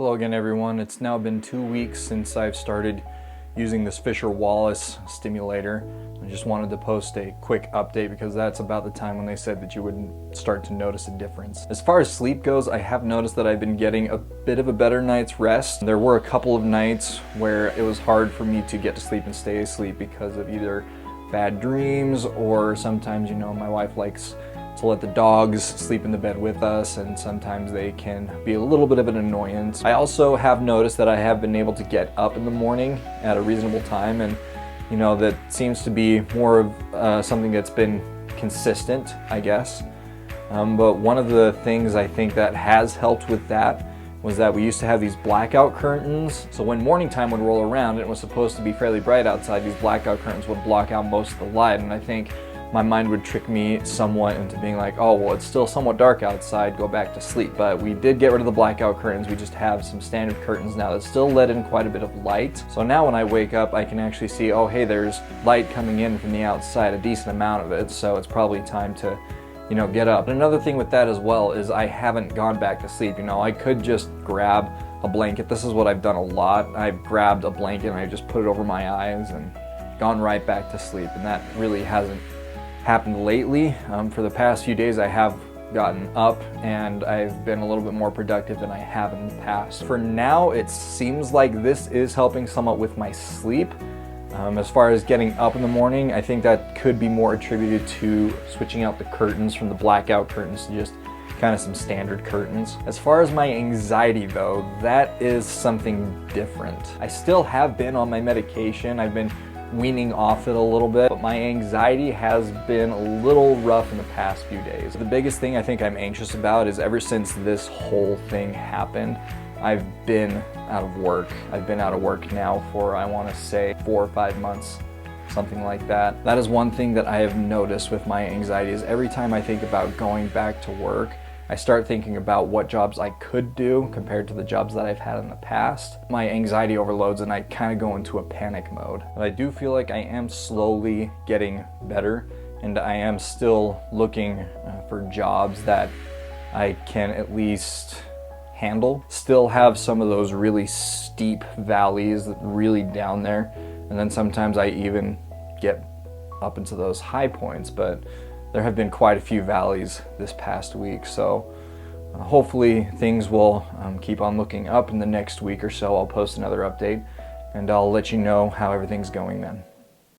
Hello again everyone. It's now been 2 weeks since I've started using this Fisher Wallace Stimulator. I just wanted to post a quick update because that's about the time when they said that you would start to notice a difference. As far as sleep goes, I have noticed that I've been getting a bit of a better night's rest. There were a couple of nights where it was hard for me to get to sleep and stay asleep because of either bad dreams or sometimes, my wife likes to let the dogs sleep in the bed with us, and sometimes they can be a little bit of an annoyance. I also have noticed that I have been able to get up in the morning at a reasonable time, and that seems to be more of something that's been consistent, I guess. But one of the things I think that has helped with that was that we used to have these blackout curtains. So when morning time would roll around and it was supposed to be fairly bright outside, these blackout curtains would block out most of the light, and I think my mind would trick me somewhat into being like, oh, well, it's still somewhat dark outside, go back to sleep. But we did get rid of the blackout curtains. We just have some standard curtains now that still let in quite a bit of light. So now when I wake up, I can actually see, oh, hey, there's light coming in from the outside, a decent amount of it. So it's probably time to, get up. And another thing with that as well is I haven't gone back to sleep. I could just grab a blanket. This is what I've done a lot. I've grabbed a blanket and I just put it over my eyes and gone right back to sleep. And that really hasn't happened lately. For the past few days I have gotten up and I've been a little bit more productive than I have in the past. For now, it seems like this is helping somewhat with my sleep. As far as getting up in the morning, I think that could be more attributed to switching out the curtains from the blackout curtains to just kind of some standard curtains. As far as my anxiety though, that is something different. I still have been on my medication. I've been weaning off it a little bit, but my anxiety has been a little rough in the past few days. The biggest thing I think I'm anxious about is ever since this whole thing happened, I've been out of work. I've been out of work now for, I want to say, 4 or 5 months, something like that. That is one thing that I have noticed with my anxiety is every time I think about going back to work, I start thinking about what jobs I could do compared to the jobs that I've had in the past. My anxiety overloads and I kind of go into a panic mode. But I do feel like I am slowly getting better, and I am still looking for jobs that I can at least handle. Still have some of those really steep valleys really down there, and then sometimes I even get up into those high points, but there have been quite a few valleys this past week, so hopefully things will keep on looking up in the next week or so. I'll post another update and I'll let you know how everything's going then.